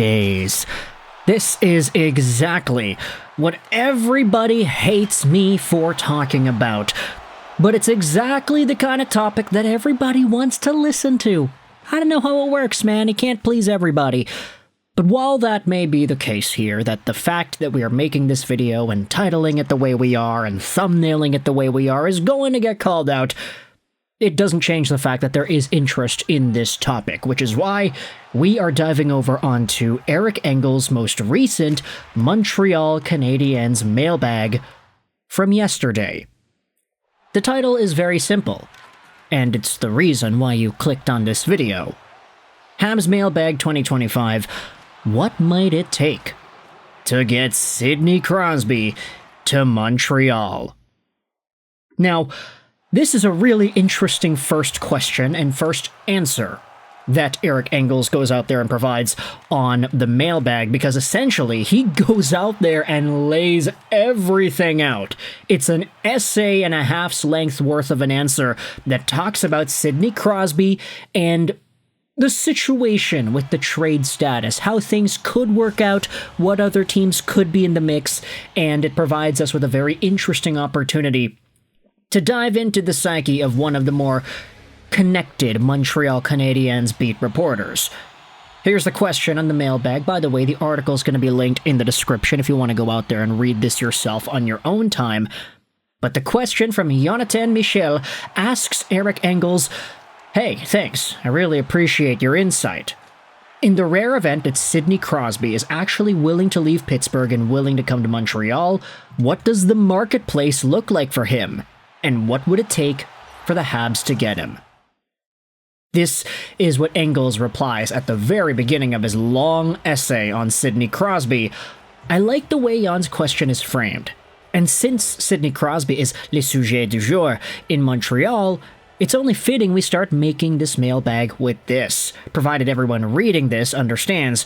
days. This is exactly what everybody hates me for talking about. But it's exactly the kind of topic that everybody wants to listen to. I don't know how it works, man. You can't please everybody. But while that may be the case here, that the fact that we are making this video and titling it the way we are and thumbnailing it the way we are is going to get called out, it doesn't change the fact that there is interest in this topic, which is why we are diving over onto Eric Engels' most recent Montreal Canadiens mailbag from yesterday. The title is very simple, and it's the reason why you clicked on this video. Habs Mailbag 2025, what might it take to get Sidney Crosby to Montreal? Now, this is a really interesting first question and first answer that Eric Engels goes out there and provides on the mailbag, because essentially he goes out there and lays everything out. It's an essay and a half's length worth of an answer that talks about Sidney Crosby and the situation with the trade status, how things could work out, what other teams could be in the mix, and it provides us with a very interesting opportunity to dive into the psyche of one of the more connected Montreal Canadiens beat reporters. Here's the question on the mailbag. By the way, the article is going to be linked in the description if you want to go out there and read this yourself on your own time. But the question from Jonathan Michel asks Eric Engels, "Hey, thanks. I really appreciate your insight. In the rare event that Sidney Crosby is actually willing to leave Pittsburgh and willing to come to Montreal, what does the marketplace look like for him? And what would it take for the Habs to get him?" This is what Engels replies at the very beginning of his long essay on Sidney Crosby. I like the way Jan's question is framed. And since Sidney Crosby is le sujet du jour in Montreal, it's only fitting we start making this mailbag with this, provided everyone reading this understands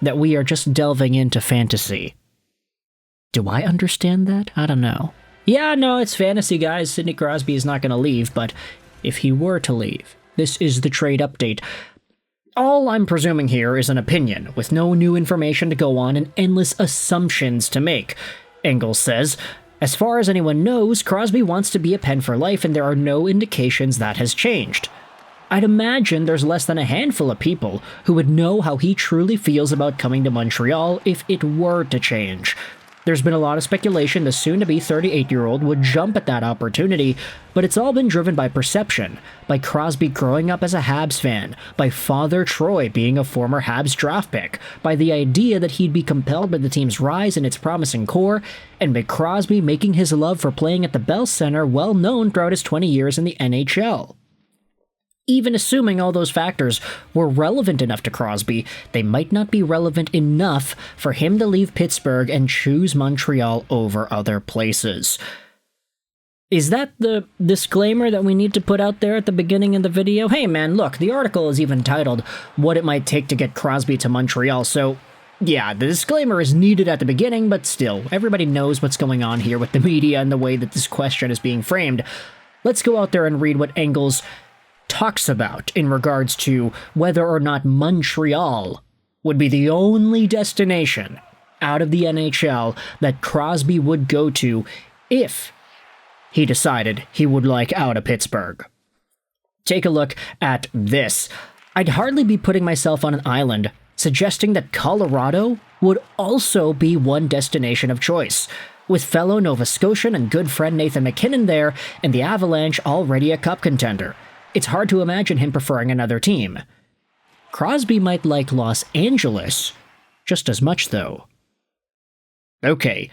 that we are just delving into fantasy. Do I understand that? I don't know. Yeah, no, it's fantasy, guys. Sidney Crosby is not going to leave, but if he were to leave, this is the trade update. All I'm presuming here is an opinion, with no new information to go on and endless assumptions to make. Engels says, as far as anyone knows, Crosby wants to be a Pen for life, and there are no indications that has changed. I'd imagine there's less than a handful of people who would know how he truly feels about coming to Montreal if it were to change. There's been a lot of speculation the soon-to-be 38-year-old would jump at that opportunity, but it's all been driven by perception, by Crosby growing up as a Habs fan, by Father Troy being a former Habs draft pick, by the idea that he'd be compelled by the team's rise in its promising core, and by Crosby making his love for playing at the Bell Center well known throughout his 20 years in the NHL. Even assuming all those factors were relevant enough to Crosby, they might not be relevant enough for him to leave Pittsburgh and choose Montreal over other places. Is that the disclaimer that we need to put out there at the beginning of the video? Hey man, look, the article is even titled, What It Might Take to Get Crosby to Montreal, so yeah, the disclaimer is needed at the beginning, but still, everybody knows what's going on here with the media and the way that this question is being framed. Let's go out there and read what Engels talks about in regards to whether or not Montreal would be the only destination out of the NHL that Crosby would go to if he decided he would like out of Pittsburgh. Take a look at this. I'd hardly be putting myself on an island suggesting that Colorado would also be one destination of choice, with fellow Nova Scotian and good friend Nathan MacKinnon there and the Avalanche already a cup contender. It's hard to imagine him preferring another team. Crosby might like Los Angeles just as much, though. Okay,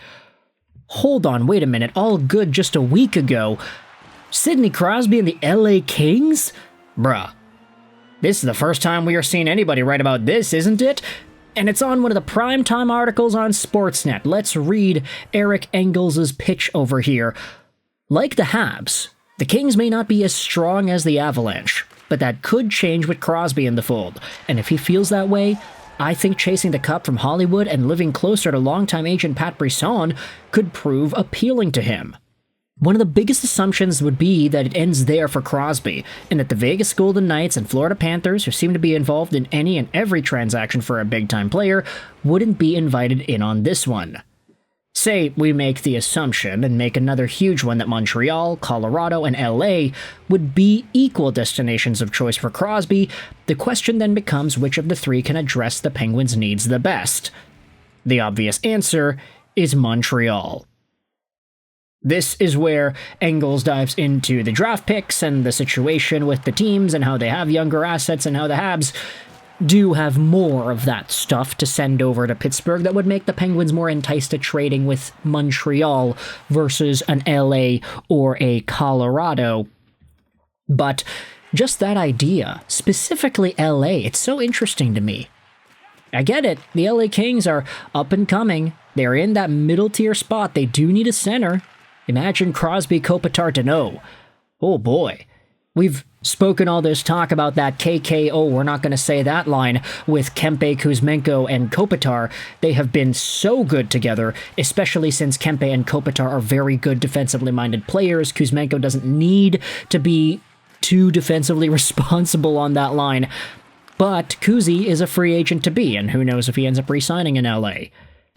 hold on, wait a minute, all good just a week ago. Sidney Crosby and the LA Kings? Bruh. This is the first time we are seeing anybody write about this, isn't it? And it's on one of the primetime articles on Sportsnet. Let's read Eric Engels' pitch over here. Like the Habs, the Kings may not be as strong as the Avalanche, but that could change with Crosby in the fold. And if he feels that way, I think chasing the cup from Hollywood and living closer to longtime agent Pat Brisson could prove appealing to him. One of the biggest assumptions would be that it ends there for Crosby, and that the Vegas Golden Knights and Florida Panthers, who seem to be involved in any and every transaction for a big-time player, wouldn't be invited in on this one. Say we make the assumption, and make another huge one, that Montreal, Colorado, and LA would be equal destinations of choice for Crosby. The question then becomes which of the three can address the Penguins' needs the best. The obvious answer is Montreal. This is where Engels dives into the draft picks and the situation with the teams and how they have younger assets and how the Habs do have more of that stuff to send over to Pittsburgh that would make the Penguins more enticed to trading with Montreal versus an LA or a Colorado. But just that idea, specifically LA, it's so interesting to me. I get it, the LA Kings are up and coming. They're in that middle tier spot. They do need a center. Imagine Crosby, Kopitar, Danault. Oh boy. We've spoken all this talk about that KKO, we're not going to say that line, with Kempe, Kuzmenko, and Kopitar. They have been so good together, especially since Kempe and Kopitar are very good defensively minded players. Kuzmenko doesn't need to be too defensively responsible on that line. But Kuzi is a free agent to be, and who knows if he ends up re-signing in LA.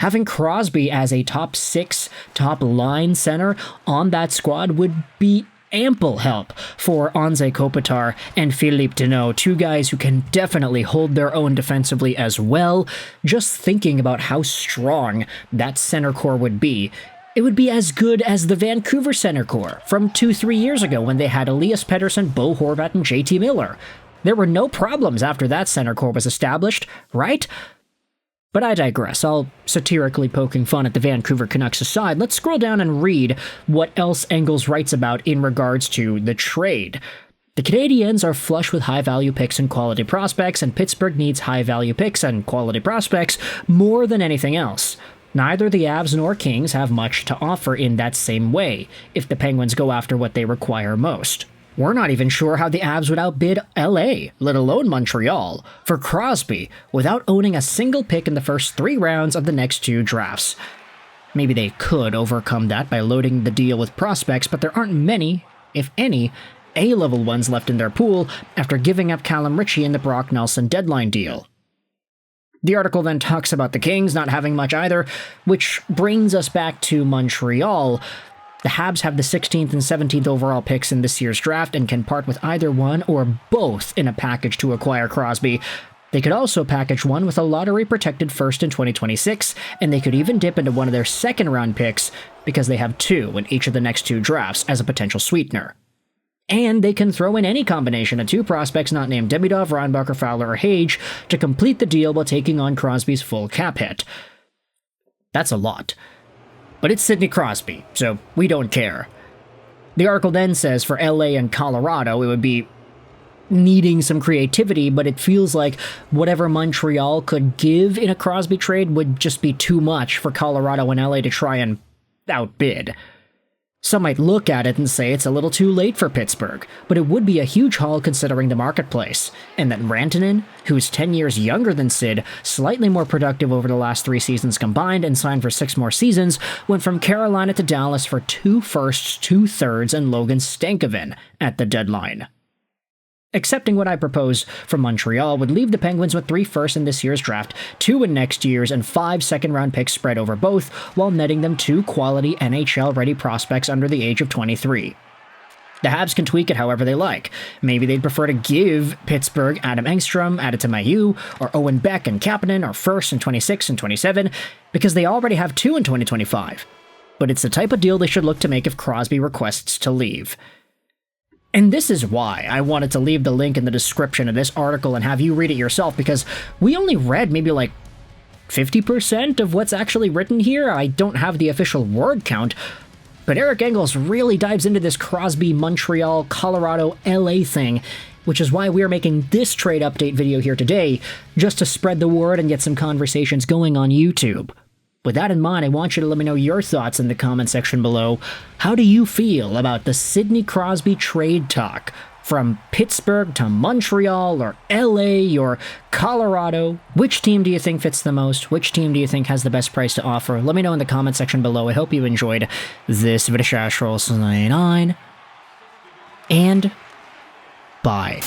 Having Crosby as a top 6, top line center on that squad would be ample help for Anze Kopitar and Philippe Danault, two guys who can definitely hold their own defensively as well. Just thinking about how strong that center core would be, it would be as good as the Vancouver center core from 2-3 years ago when they had Elias Pettersson, Bo Horvat, and JT Miller. There were no problems after that center core was established, right? But I digress. All satirically poking fun at the Vancouver Canucks aside, let's scroll down and read what else Engels writes about in regards to the trade. The Canadiens are flush with high-value picks and quality prospects, and Pittsburgh needs high-value picks and quality prospects more than anything else. Neither the Avs nor Kings have much to offer in that same way, if the Penguins go after what they require most. We're not even sure how the Avs would outbid LA, let alone Montreal, for Crosby without owning a single pick in the first 3 rounds of the next 2 drafts. Maybe they could overcome that by loading the deal with prospects, but there aren't many, if any, A-level ones left in their pool after giving up Callum Ritchie in the Brock Nelson deadline deal. The article then talks about the Kings not having much either, which brings us back to Montreal. The Habs have the 16th and 17th overall picks in this year's draft and can part with either one or both in a package to acquire Crosby. They could also package one with a lottery-protected first in 2026, and they could even dip into one of their second-round picks because they have 2 in each of the next 2 drafts as a potential sweetener. And they can throw in any combination of 2 prospects not named Demidov, Reinbacher, Fowler, or Hage to complete the deal while taking on Crosby's full cap hit. That's a lot. But it's Sidney Crosby, so we don't care. The article then says for LA and Colorado, it would be needing some creativity, but it feels like whatever Montreal could give in a Crosby trade would just be too much for Colorado and LA to try and outbid. Some might look at it and say it's a little too late for Pittsburgh, but it would be a huge haul considering the marketplace, and that Rantanen, who's 10 years younger than Sid, slightly more productive over the last 3 seasons combined and signed for 6 more seasons, went from Carolina to Dallas for 2 firsts, 2 thirds, and Logan Stankoven at the deadline. Accepting what I propose from Montreal would leave the Penguins with 3 firsts in this year's draft, 2 in next year's, and 5 second-round picks spread over both, while netting them 2 quality NHL-ready prospects under the age of 23. The Habs can tweak it however they like. Maybe they'd prefer to give Pittsburgh Adam Engstrom, Adita Mailloux, or Owen Beck and Kapanen, or first in 26 and 27, because they already have 2 in 2025. But it's the type of deal they should look to make if Crosby requests to leave. And this is why I wanted to leave the link in the description of this article and have you read it yourself, because we only read maybe like 50% of what's actually written here. I don't have the official word count, but Eric Engels really dives into this Crosby, Montreal, Colorado, LA thing, which is why we're making this trade update video here today, just to spread the word and get some conversations going on YouTube. With that in mind, I want you to let me know your thoughts in the comment section below. How do you feel about the Sidney Crosby trade talk from Pittsburgh to Montreal or LA or Colorado. Which team do you think fits the most? Which team do you think has the best price to offer? Let me know in the comment section below. I hope you enjoyed this video. And bye.